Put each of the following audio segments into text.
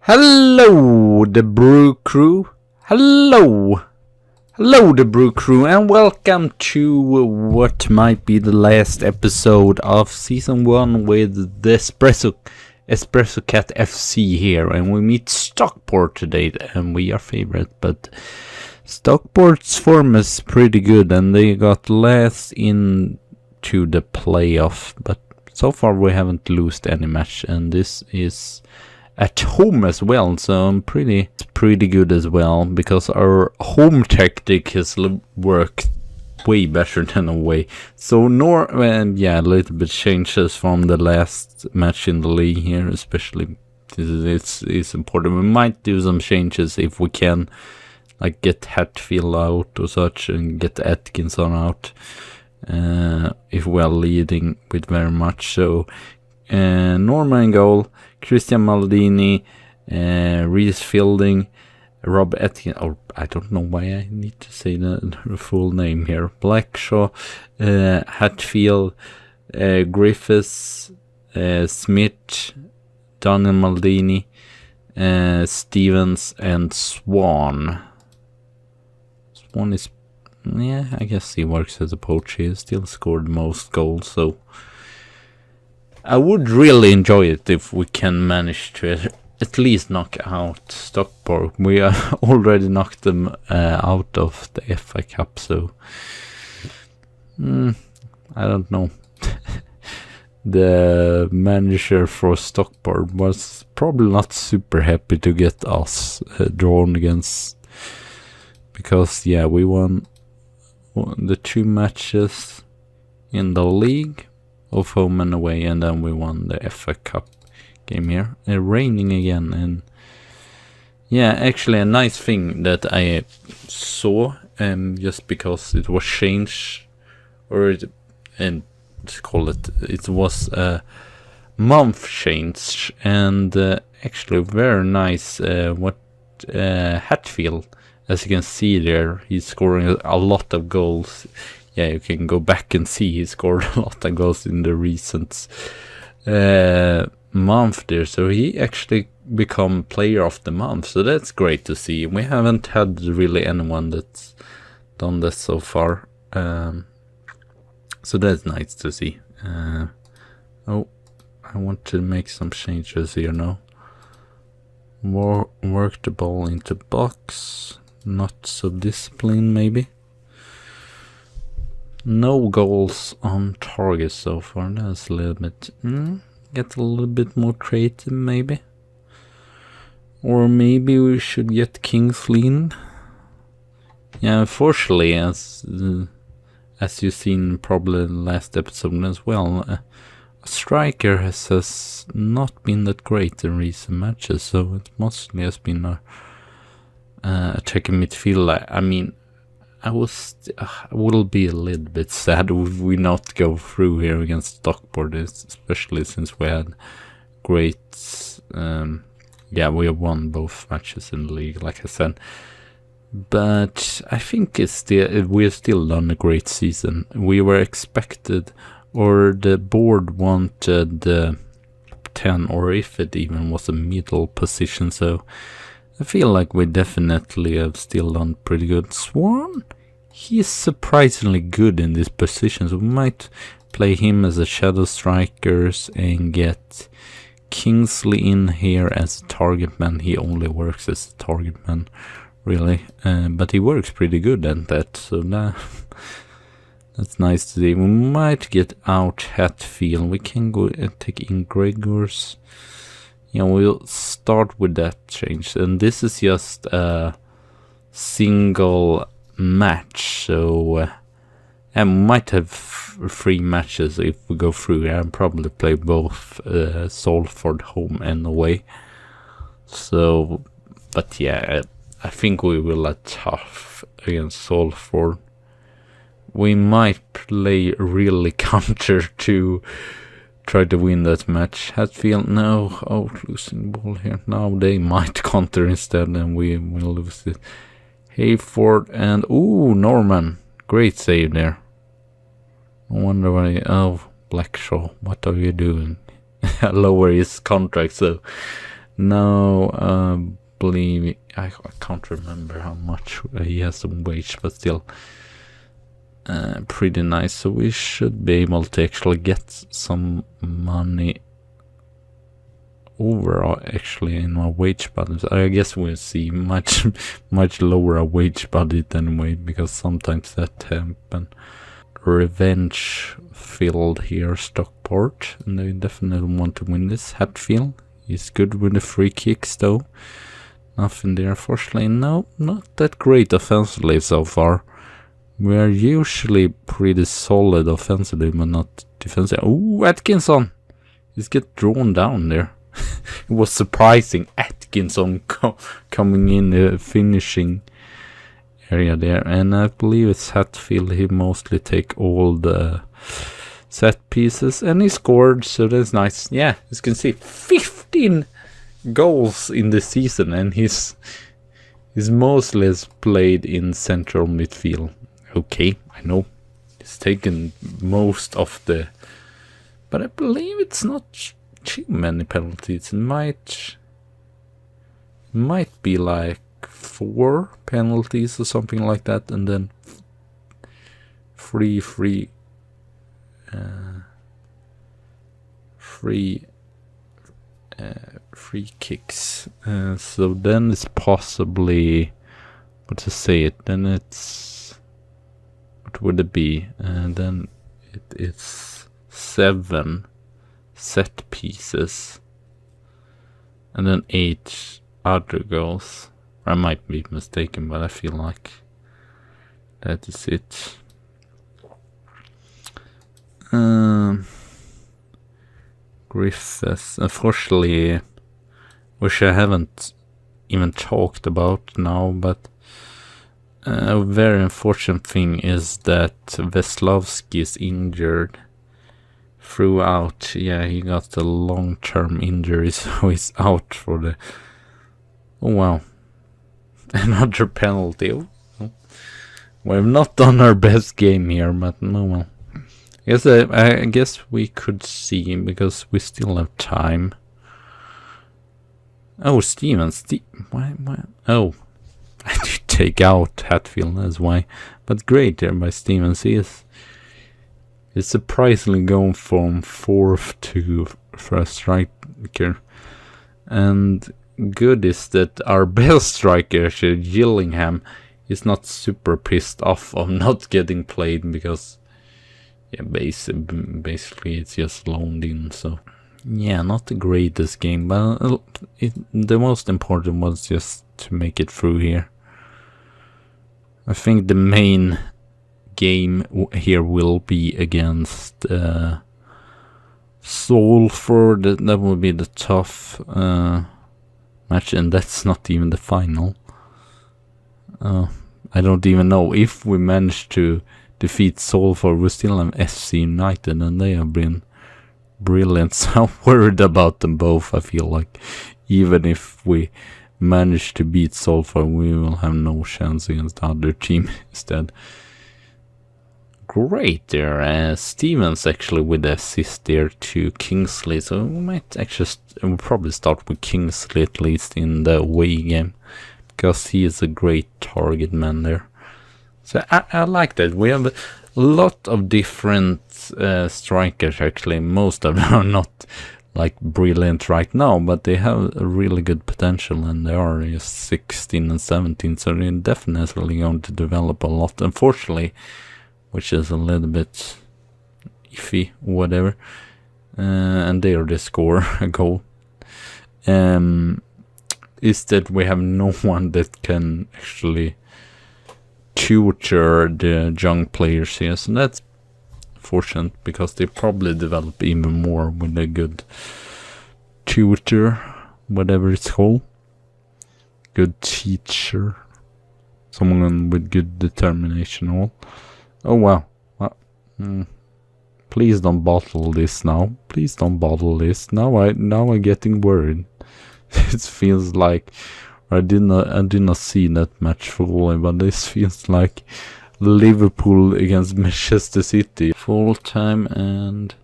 Hello, the Brew Crew. Hello, the Brew Crew, and welcome to what might be the last episode of Season 1 with the EspressoCats FC here. And we meet Stockport today, and we are favorite, but Stockport's form is pretty good, and they got last into the playoff. But so far we haven't lost any match, and this is at home as well, so I'm pretty good as well, because our home tactic has worked way better than away. So a little bit changes from the last match in the league here, especially it's important. We might do some changes if we can, like get Hatfield out or such and get Atkinson out if we are leading with very much. So Norman goal, Christian Maldini, Reese Fielding, Rob Atkinson, or I don't know why I need to say the full name here, Blackshaw, Hatfield, Griffiths, Smith, Daniel Maldini, Stevens, and Swan. Swan is, I guess he works as a poacher. He still scored most goals, so I would really enjoy it if we can manage to at least knock out Stockport. We already knocked them out of the FA Cup, so I don't know. The manager for Stockport was probably not super happy to get us drawn against, because we won the 2 matches in the league of home and away, and then we won the FA Cup game here. Raining again, and actually a nice thing that I saw, just because it was changed, it was a month change, and actually very nice. What Hatfield, as you can see there, he's scoring a lot of goals. You can go back and see he scored a lot of goals in the recent month there. So he actually become player of the month. So that's great to see. We haven't had really anyone that's done that so far. So that's nice to see. I want to make some changes here now. Work the ball into box. Not so disciplined maybe. No goals on target so far. That's a little bit. Get a little bit more creative, maybe. Or maybe we should get Guiseley in. Unfortunately, as you've seen probably in the last episode as well, a striker has not been that great in recent matches. So it mostly has been a attacking midfielder. I mean, I will be a little bit sad if we not go through here against Stockport, especially since we had great. We have won both matches in the league, like I said. But I think we have still done a great season. We were expected, or the board wanted 10, or if it even was a middle position. So I feel like we definitely have still done pretty good. Swan, he's surprisingly good in this position, so we might play him as a shadow strikers and get Guiseley in here as a target man. He only works as a target man, really, but he works pretty good at that, so that's nice to see. We might get out Hatfield. We can go and take in Gregors. We'll start with that change, and this is just a single match, so we might have 3 matches if we go through. I'll probably play both Salford home and away. So, but I think we will have tough against Salford. We might play really counter to try to win that match. Hatfield, no. Losing ball here. Now they might counter instead, and we will lose it. Hayford and Norman. Great save there. I wonder why. Blackshaw, what are you doing? Lower his contract, so No, believe I can't remember how much he has on wage, but still pretty nice. So we should be able to actually get some money over actually in our wage budget. I guess we'll see much lower our wage budget anyway, because sometimes that happen. Revenge filled here, Stockport, and they definitely want to win this. Hatfield, he's good with the free kicks though. Nothing there, unfortunately. No, not that great offensively so far. We are usually pretty solid offensively, but not defensively. Oh, Atkinson! He's get drawn down there. It was surprising. Atkinson coming in the finishing area there, and I believe it's Hatfield. He mostly take all the set pieces, and he scored, so that's nice. Yeah, as you can see, 15 goals in the season, and he's mostly played in central midfield. Okay, I know he's taken most of the, but I believe it's not too many penalties. It might be like 4 penalties or something like that, and then free kicks. So then it's possibly, what to say it, then it's, what would it be? Then it's 7 set pieces, and then 8 other goals. I might be mistaken, but I feel like that is it. Griffiths, unfortunately, which I haven't even talked about now, but a very unfortunate thing is that Veslavsky is injured throughout. Yeah, he got a long-term injury, so he's out for the... Oh wow, another penalty. Oh. We've not done our best game here, but no well. I guess we could see, because we still have time. Oh, Stevens. Why? Oh, I did take out Hatfield, that's why. But great there by Stevens. He is surprisingly going from 4th to 1st striker. And good is that our best striker, Gillingham, is not super pissed off of not getting played, because yeah, basically it's just loaned in. So yeah, not the greatest game, but the most important was just to make it through here. I think the main game here will be against Salford. That will be the tough match, and that's not even the final. I don't even know if we manage to defeat Salford. We still have FC United, and they have been brilliant. So I'm worried about them both. I feel like even if we manage to beat Salford, we will have no chance against the other team instead. Great there. Stevens actually with the assist there to Kingsley. So we might actually we'll probably start with Kingsley at least in the away game, because he is a great target man there. So I like that. We have a lot of different strikers actually. Most of them are not like brilliant right now, but they have a really good potential, and they are just 16 and 17, so they're definitely going to develop a lot. Unfortunately, which is a little bit iffy, whatever, and they already score a goal. Is that we have no one that can actually tutor the young players here, so that's fortunate, because they probably develop even more with a good tutor, whatever it's called, good teacher, someone with good determination. All. Oh wow. Please don't bottle this now. Please don't bottle this. Now I'm getting worried. It feels like I did not see that match fully, but this feels like Liverpool against Manchester City full time, and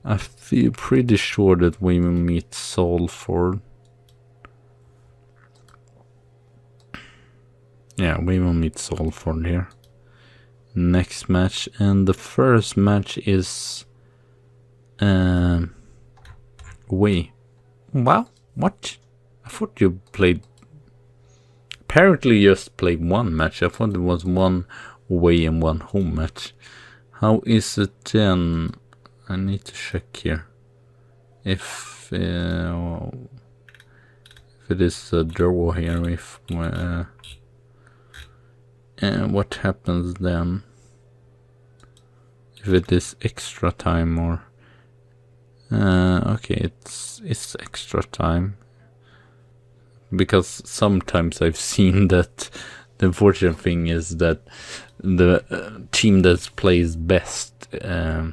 I feel pretty sure that we will meet Salford. Yeah, we will meet Salford here. Next match, and the first match is away. Wow, what? I thought you played. Apparently, you just played one match. I thought it was one away and one home match. How is it then? I need to check here. If it is a draw here, if what happens then? If it is extra time or okay, it's extra time, because sometimes I've seen that the unfortunate thing is that the team that plays best, I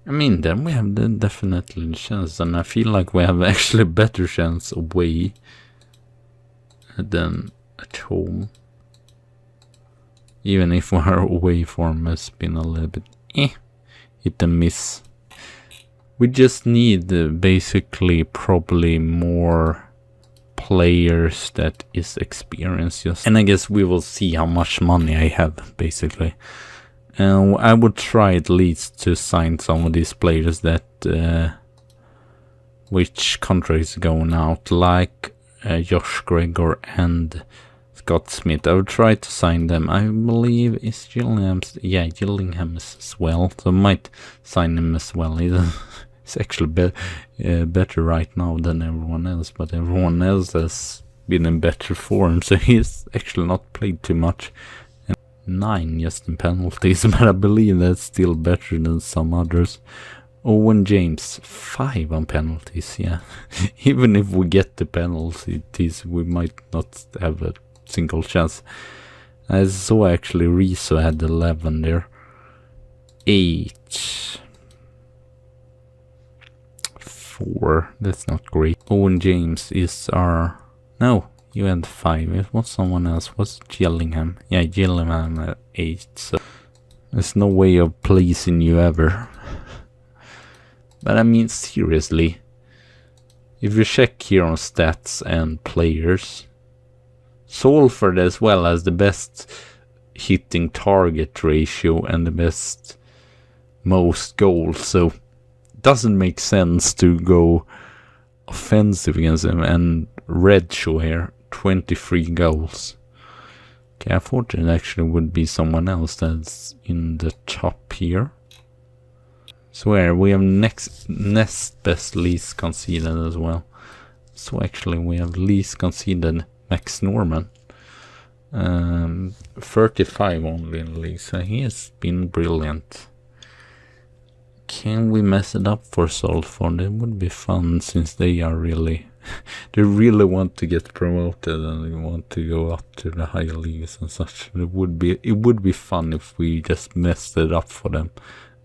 mean, then we have definitely a chance, and I feel like we have actually better chance away than at home. Even if our away form has been a little bit hit and miss. We just need basically probably more players that is experienced. And I guess we will see how much money I have, basically. I would try at least to sign some of these players that which contracts going out, like Josh Gregor and Scott Smith. I would try to sign them. I believe is Gillingham's. Yeah, Gillingham as well. So I might sign him as well. He's actually better right now than everyone else, but everyone else has been in better form, so he's actually not played too much. 9 just in penalties, but I believe that's still better than some others. Owen James, 5 on penalties, yeah. Even if we get the penalties, we might not have a single chance. I saw actually Rizzo had 11 there. 8. 4, that's not great. Owen James is our... No, you had 5. It was someone else. Was Gillingham? Yeah, Gillingham at 8. So there's no way of pleasing you ever. But I mean, seriously, if you check here on stats and players, Salford as well as the best hitting target ratio and the best most goals. So it doesn't make sense to go offensive against them. And Redshaw here, 23 goals. Okay, I thought it actually would be someone else that's in the top here. So where we have next best least conceded as well. So actually we have least conceded Max Norman. 35 only in the league, so he has been brilliant. Can we mess it up for Salford? It would be fun, since they are really they really want to get promoted and they want to go up to the higher leagues and such. It would be fun if we just messed it up for them.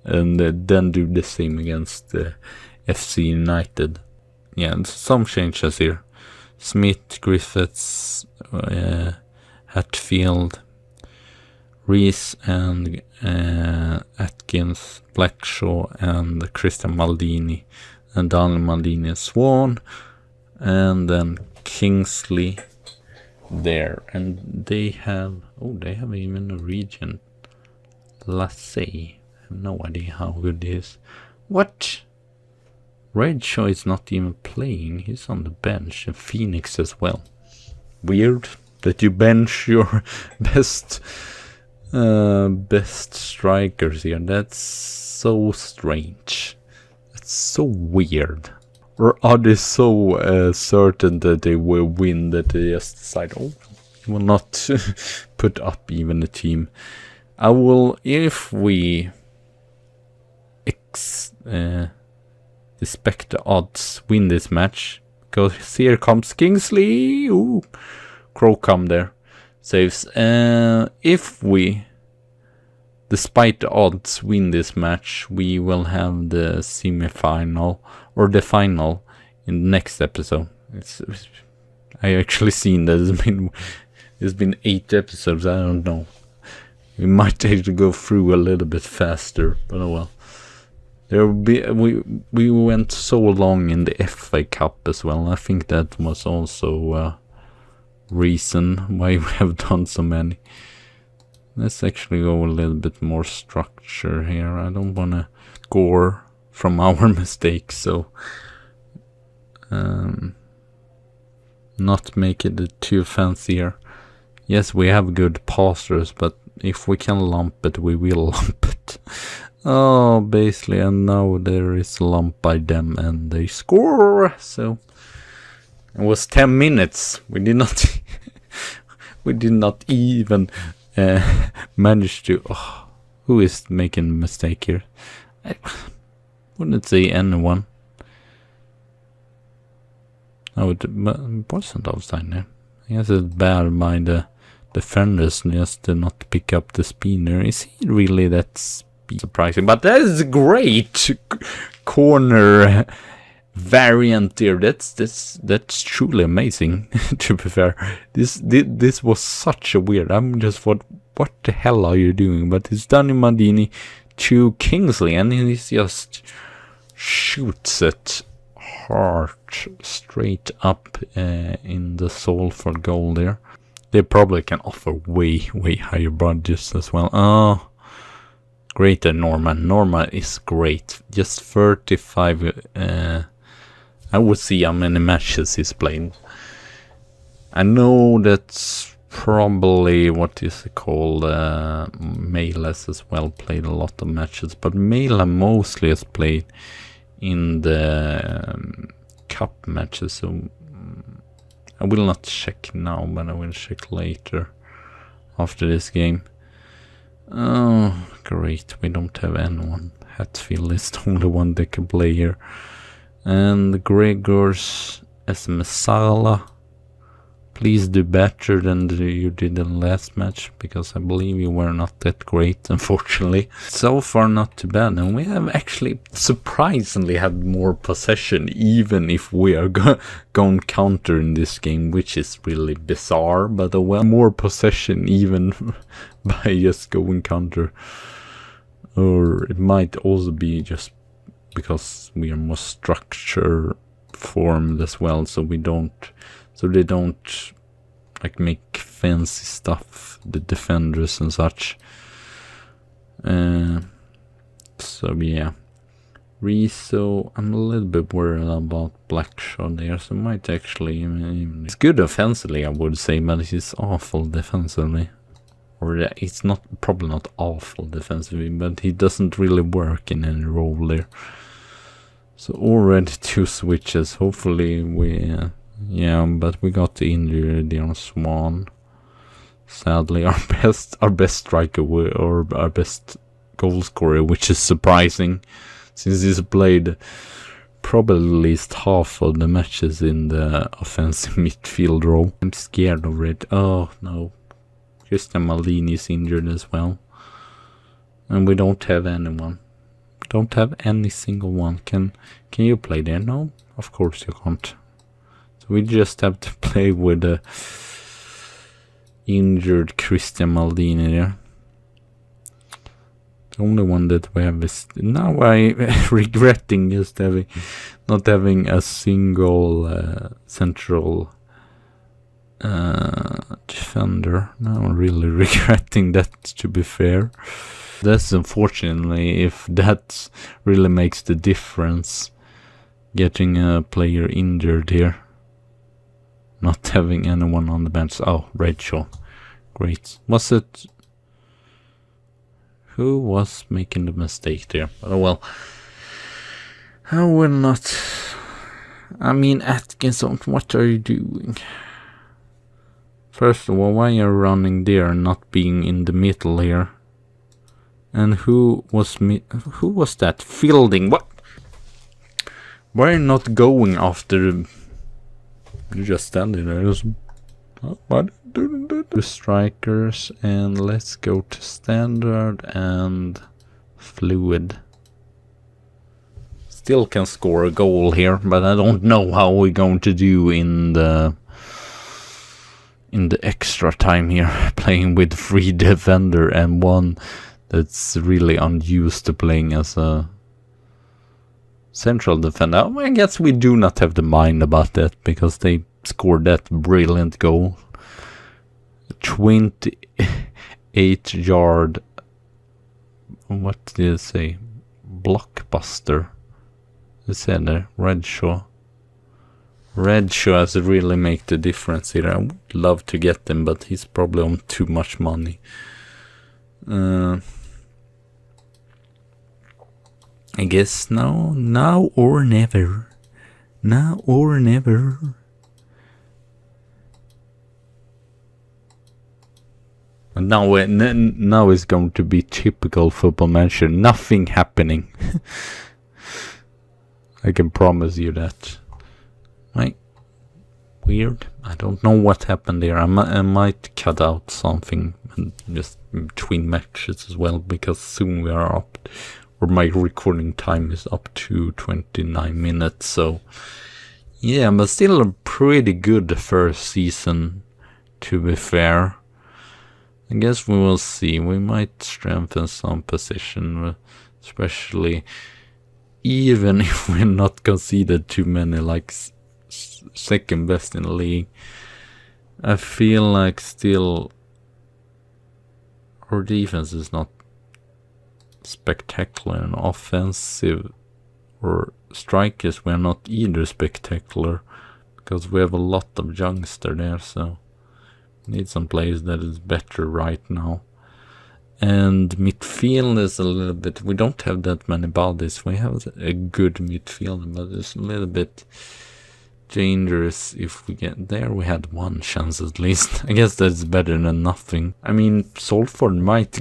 And then do the same against FC United. Yeah, some changes here. Smith, Griffiths, Hatfield, Reese and Atkins, Blackshaw and Christian Maldini, and Daniel Maldini and Swan, and then Kingsley there. And they have even a region. Lassay. No idea how good he is. What? Redshaw is not even playing. He's on the bench. And Phoenix as well. Weird that you bench your best strikers here. That's so strange. That's so weird. Or are they so certain that they will win that they just decide, oh, we will not put up even a team. I will, if we expect the odds, win this match, because here comes Kingsley. Ooh, Crowcombe there saves. If we, despite the odds, win this match, we will have the semi-final or the final in the next episode. I actually seen that it's been 8 episodes. I don't know. We might have to go through a little bit faster, but oh well. There will be we went so long in the FA Cup as well. I think that was also reason why we have done so many. Let's actually go a little bit more structure here. I don't want to score from our mistakes, so not make it too fancy here. Yes, we have good passers, but if we can lump it, we will lump it. Oh, basically, and now there is a lump by them and they score. So it was 10 minutes. We did not we did not even manage to. Oh, who is making a mistake here? I wouldn't say anyone. No, it wasn't offside there. I guess it's bad by the defenders just to not pick up the spinner. Is he really that surprising? But that is a great corner variant here. That's truly amazing. To be fair, this was such a weird. I'm just what the hell are you doing? But it's Danny Mandini to Kingsley, and he just shoots it hard straight up in the soul for goal there. They probably can offer way higher budgets as well. Oh, great than Norman. Norman is great. Just 35. I would see how many matches he's played. I know that's probably what is it called. Male has as well played a lot of matches, but Male mostly has played in the cup matches, so I will not check now, but I will check later after this game. Oh, great, we don't have anyone. Hatfield is the only one that can play here. And Gregors Esmesala, please do better than you did in the last match, because I believe you were not that great, unfortunately. So far not too bad, and we have actually surprisingly had more possession, even if we are going counter in this game, which is really bizarre, but well, more possession even by just going counter. Or it might also be just because we are more structure formed as well, so they don't like make fancy stuff, the defenders and such. So yeah, Rizzo, I'm a little bit worried about Blackshot there, so might actually, it's good offensively I would say, but it's awful defensively. Or it's probably not awful defensively, but he doesn't really work in any role there. So already 2 switches, hopefully we yeah, but we got the injury there on Swan. Sadly, our best striker or our best goal scorer, which is surprising, since he's played probably at least half of the matches in the offensive midfield role. I'm scared of it. Oh no, Christian Maldini is injured as well, and we don't have anyone. Don't have any single one. Can you play there? No, of course you can't. So we just have to play with the injured Christian Maldini there. The only one that we have is now regretting just not having a single central defender. Now I'm really regretting that, to be fair. That's unfortunately, if that really makes the difference, getting a player injured here. Not having anyone on the bench. Oh, Rachel. Great. Was it... Who was making the mistake there? Oh well. I will not... I mean, Atkinson, what are you doing? First of all, why are you running there and not being in the middle here? And who was that? Fielding? What? Why are you not going after... You're just standing there. What? The strikers, and let's go to standard and fluid. Still can score a goal here, but I don't know how we're going to do in the extra time here, playing with 3 defender and 1 that's really unused to playing as a central defender. I guess we do not have the mind about that, because they scored that brilliant goal. 28-yard, what did it say? Blockbuster. It said there, Redshaw. Redshaw has really make the difference here. I would love to get him, but he's probably on too much money. I guess now or never. Now or never. And now it's going to be typical Football Manager. Nothing happening. I can promise you that. Right? Weird. I don't know what happened there. I might cut out something just between matches as well, because soon we are up, or my recording time is up to 29 minutes. So yeah, but still a pretty good first season, to be fair. I guess we will see. We might strengthen some position, especially even if we're not conceded too many, like second best in the league. I feel like still our defense is not spectacular, and offensive or strikers we're not either spectacular, because we have a lot of youngster there, so need some players that is better right now. And midfield is a little bit, we don't have that many bodies. We have a good midfield, but it's a little bit dangerous if we get there. We had one chance at least. I guess that's better than nothing. I mean, Salford might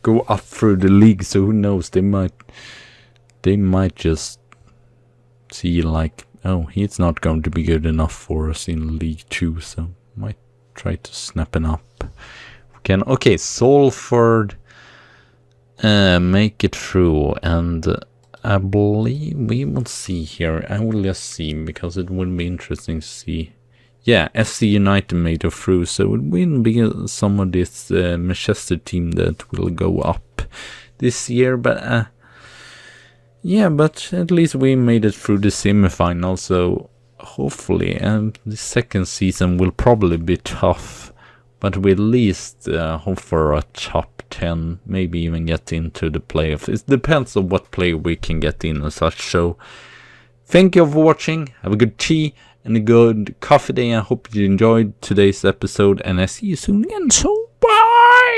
go up through the league, so who knows, they might just see like, oh, he's not going to be good enough for us in League 2, so might try to snap it up. We can. Okay, Salford make it through, and I believe we will see here. I will just see, because it would be interesting to see. Yeah, FC United made it through, so it will be some of this Manchester team that will go up this year. But yeah, but at least we made it through the semi-final, so hopefully, and the second season will probably be tough, but we at least hope for a top 10, maybe even get into the playoffs. It depends on what player we can get in and such. So thank you for watching. Have a good tea and a good coffee day. I hope you enjoyed today's episode, and I see you soon again. So bye.